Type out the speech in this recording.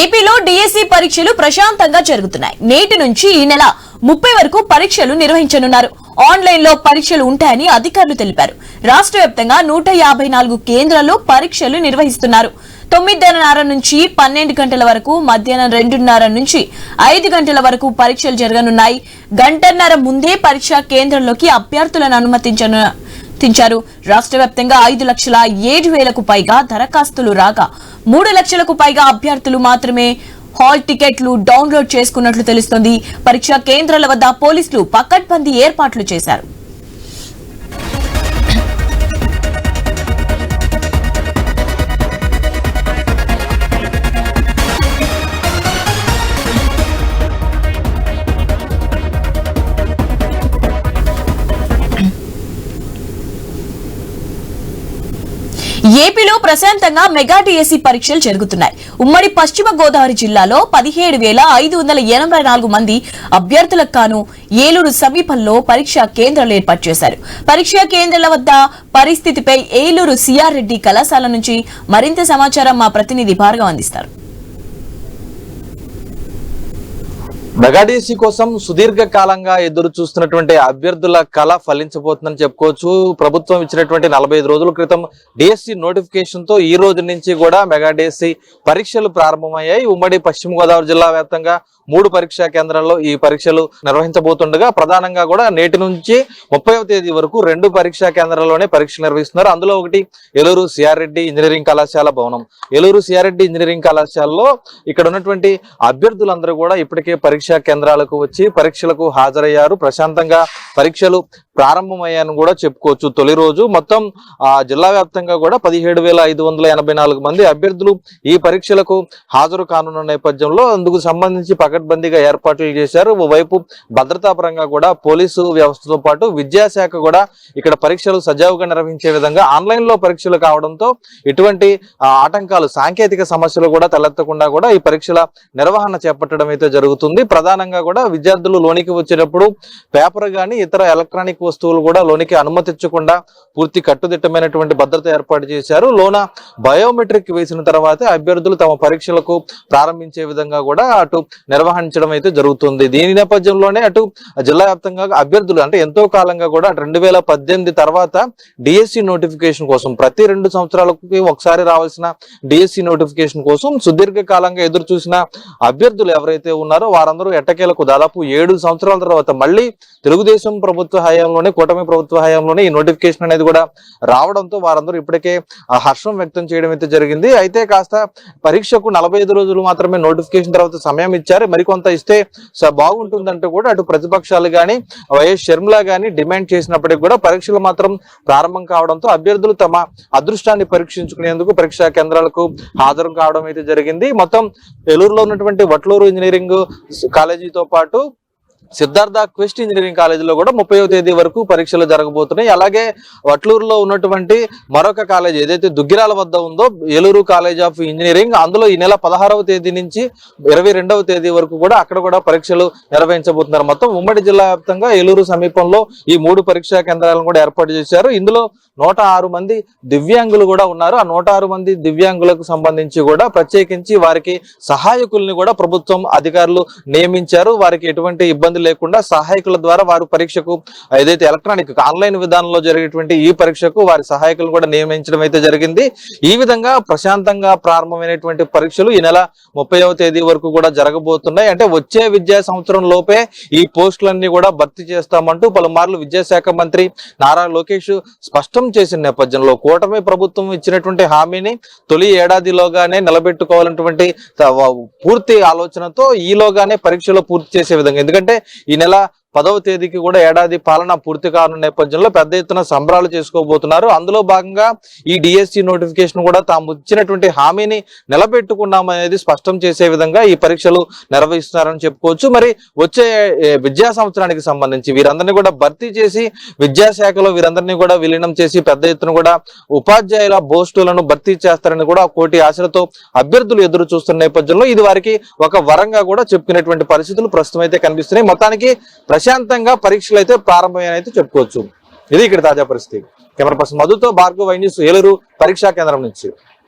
ఏపీలో డిఎస్సి పరీక్షలు ప్రశాంతంగా జరుగుతున్నాయి. నేటి నుంచి ఈ నెల 30 వరకు పరీక్షలు నిర్వహించనున్నారు. ఆన్లైన్ లో పరీక్షలు ఉంటాయని అధికారులు తెలిపారు. రాష్ట్ర వ్యాప్తంగా 154 కేంద్రాల్లో పరీక్షలు నిర్వహిస్తున్నారు. 9:30 నుంచి 12 గంటల వరకు, మధ్యాహ్నం 2:30 నుంచి 5 గంటల వరకు పరీక్షలు జరగనున్నాయి. గంటన్నర ముందే పరీక్షా కేంద్రంలోకి అభ్యర్థులను అనుమతించారు. రాష్ట్ర వ్యాప్తంగా 5,07,000కు పైగా దరఖాస్తులు రాగా 3 లక్షలకు పైగా అభ్యర్థులు మాత్రమే హాల్ టికెట్లు డౌన్లోడ్ చేసుకున్నట్లు తెలుస్తోంది. పరీక్షా కేంద్రాల వద్ద పోలీసులు పకడ్బందీ ఏర్పాట్లు చేశారు. ఏపీలో ప్రశాంతంగా మెగా డిఎస్సి పరీక్షలు జరుగుతున్నాయి. ఉమ్మడి పశ్చిమ గోదావరి జిల్లాలో 17,584 మంది అభ్యర్థులకు గాను ఏలూరు సమీపంలో పరీక్షా కేంద్రాలు ఏర్పాటు చేశారు. పరీక్షా కేంద్రాల వద్ద పరిస్థితిపై ఏలూరు సిఆర్ రెడ్డి కళాశాల నుంచి మరింత సమాచారం మా ప్రతినిధి భార్గవ్ అందిస్తారు. మెగా డిఎస్సి కోసం సుదీర్ఘ కాలంగా ఎదురు చూస్తున్నటువంటి అభ్యర్థుల కళ ఫలించబోతుందని చెప్పుకోవచ్చు. ప్రభుత్వం ఇచ్చినటువంటి 45 రోజుల క్రితం డిఎస్సి నోటిఫికేషన్ తో ఈ రోజు నుంచి కూడా మెగా డిఎస్సి పరీక్షలు ప్రారంభమయ్యాయి. ఉమ్మడి పశ్చిమ గోదావరి జిల్లా వ్యాప్తంగా 3 పరీక్షా కేంద్రాల్లో ఈ పరీక్షలు నిర్వహించబోతుండగా ప్రధానంగా కూడా నేటి నుంచి 30వ తేదీ వరకు 2 పరీక్షా కేంద్రాల్లోనే పరీక్షలు నిర్వహిస్తున్నారు. అందులో ఒకటి ఏలూరు సిఆర్ రెడ్డి ఇంజనీరింగ్ కళాశాల భవనం. ఏలూరు సిఆర్ రెడ్డి ఇంజనీరింగ్ కళాశాలలో ఇక్కడ ఉన్నటువంటి అభ్యర్థులందరూ కూడా ఇప్పటికే పరీక్షా కేంద్రాలకు వచ్చి పరీక్షలకు హాజరయ్యారు. ప్రశాంతంగా పరీక్షలు ప్రారంభమయ్యాయని కూడా చెప్పుకోవచ్చు. తొలి రోజు మొత్తం జిల్లా వ్యాప్తంగా కూడా 17,584 మంది అభ్యర్థులు ఈ పరీక్షలకు హాజరు కానున్న నేపథ్యంలో అందుకు సంబంధించి పకడ్బందీగా ఏర్పాట్లు చేశారు. ఓవైపు భద్రతా పరంగా కూడా పోలీసు వ్యవస్థతో పాటు విద్యాశాఖ కూడా ఇక్కడ పరీక్షలు సజావుగా నిర్వహించే విధంగా ఆన్లైన్ లో పరీక్షలు కావడంతో ఎటువంటి ఆటంకాలు, సాంకేతిక సమస్యలు కూడా తలెత్తకుండా కూడా ఈ పరీక్షల నిర్వహణ చేపట్టడం అయితే జరుగుతుంది. ప్రధానంగా కూడా విద్యార్థులు లోనికి వచ్చేటప్పుడు పేపర్ గాని ఇతర ఎలక్ట్రానిక్ వస్తువులు కూడా లోనికి అనుమతించకుండా పూర్తి కట్టుదిట్టమైనటువంటి భద్రత ఏర్పాటు చేశారు. లోన బయోమెట్రిక్ వేసిన తర్వాత అభ్యర్థులు తమ పరీక్షలకు ప్రారంభించే విధంగా కూడా అటు నిర్వహించడం అయితే జరుగుతుంది. దీని నేపథ్యంలోనే అటు జిల్లా వ్యాప్తంగా అభ్యర్థులు అంటే ఎంతో కాలంగా కూడా 2018 తర్వాత డిఎస్సి నోటిఫికేషన్ కోసం ప్రతి 2 సంవత్సరాలకు ఒకసారి రావాల్సిన డిఎస్సి నోటిఫికేషన్ కోసం సుదీర్ఘ కాలంగా ఎదురు చూసిన అభ్యర్థులు ఎవరైతే ఉన్నారో వారందరూ ఎట్టకేలకు దాదాపు 7 సంవత్సరాల తర్వాత మళ్ళీ తెలుగుదేశం ప్రభుత్వ హయాంలోనే, కూటమి ప్రభుత్వ హయాంలోనే ఈ నోటిఫికేషన్ అనేది కూడా రావడంతో వారందరూ ఇప్పటికే హర్షం వ్యక్తం చేయడం అయితే జరిగింది. అయితే కాస్త పరీక్షకు 45 రోజులు మాత్రమే నోటిఫికేషన్ తర్వాత సమయం ఇచ్చారు. మరికొంత ఇస్తే బాగుంటుందంటూ కూడా అటు ప్రతిపక్షాలు గాని వైఎస్ షర్మిల గాని డిమాండ్ చేసినప్పటికీ కూడా పరీక్షలు మాత్రం ప్రారంభం కావడంతో అభ్యర్థులు తమ అదృష్టాన్ని పరీక్షించుకునేందుకు పరీక్షా కేంద్రాలకు హాజరు కావడం అయితే జరిగింది. మొత్తం ఏలూరులో ఉన్నటువంటి వట్లూరు ఇంజనీరింగ్ కాలేజీతో పాటు సిద్ధార్థ క్వెస్ట్ ఇంజనీరింగ్ కాలేజీలో కూడా 30వ తేదీ వరకు పరీక్షలు జరగబోతున్నాయి. అలాగే వట్లూరులో ఉన్నటువంటి మరొక కాలేజీ ఏదైతే దుగ్గిరాల వద్ద ఉందో ఏలూరు కాలేజ్ ఆఫ్ ఇంజనీరింగ్, అందులో ఈ నెల 16వ తేదీ నుంచి 22వ తేదీ వరకు కూడా అక్కడ కూడా పరీక్షలు నిర్వహించబోతున్నారు. మొత్తం ఉమ్మడి జిల్లా వ్యాప్తంగా ఏలూరు సమీపంలో ఈ 3 పరీక్షా కేంద్రాలను కూడా ఏర్పాటు చేశారు. ఇందులో 106 మంది దివ్యాంగులు కూడా ఉన్నారు. ఆ 106 మంది దివ్యాంగులకు సంబంధించి కూడా ప్రత్యేకించి వారికి సహాయకుల్ని కూడా ప్రభుత్వం అధికారులు నియమించారు. వారికి ఎటువంటి ఇబ్బంది లేకుండా సహాయకుల ద్వారా వారు పరీక్షకు ఏదైతే ఎలక్ట్రానిక్ ఆన్లైన్ విధానంలో జరిగేటువంటి ఈ పరీక్షకు వారి సహాయకులను కూడా నియమించడం అయితే జరిగింది. ఈ విధంగా ప్రశాంతంగా ప్రారంభమైనటువంటి పరీక్షలు ఈ నెల 30వ తేదీ వరకు కూడా జరగబోతున్నాయి. అంటే వచ్చే విద్యా సంవత్సరం లోపే ఈ పోస్టులన్నీ కూడా భర్తీ చేస్తామంటూ పలుమార్లు విద్యాశాఖ మంత్రి నారా లోకేష్ స్పష్టం చేసిన నేపథ్యంలో కూటమి ప్రభుత్వం ఇచ్చినటువంటి హామీని తొలి ఏడాదిలోగానే నిలబెట్టుకోవాలన్నటువంటి పూర్తి ఆలోచనతో ఈలోగానే పరీక్షలు పూర్తి చేసే విధంగా, ఎందుకంటే ఈ నెల 10వ తేదీకి కూడా ఏడాది పాలన పూర్తి కానున్న నేపథ్యంలో పెద్ద ఎత్తున సంబరాలు చేసుకోబోతున్నారు. అందులో భాగంగా ఈ డిఎస్సి నోటిఫికేషన్ కూడా తాము ఇచ్చినటువంటి హామీని నిలబెట్టుకున్నామనేది స్పష్టం చేసే విధంగా ఈ పరీక్షలు నిర్వహిస్తున్నారని చెప్పుకోవచ్చు. మరి వచ్చే విద్యా సంవత్సరానికి సంబంధించి వీరందరినీ కూడా భర్తీ చేసి విద్యాశాఖలో వీరందరినీ కూడా విలీనం చేసి పెద్ద ఎత్తున కూడా ఉపాధ్యాయుల పోస్టులను భర్తీ చేస్తారని కూడా కోటి ఆశలతో అభ్యర్థులు ఎదురు చూస్తున్న నేపథ్యంలో ఇది వారికి ఒక వరంగా కూడా చెప్పుకునేటువంటి పరిస్థితులు ప్రస్తుతం అయితే కనిపిస్తున్నాయి. మొత్తానికి ప్రశాంతంగా పరీక్షలు అయితే ప్రారంభమైనైతే చెప్పుకోవచ్చు. ఇది ఇక్కడ తాజా పరిస్థితి. కెమెరా పర్సన్ మధుతో భార్గవ్, వై న్యూస్, ఏలూరు పరీక్షా కేంద్రం నుంచి.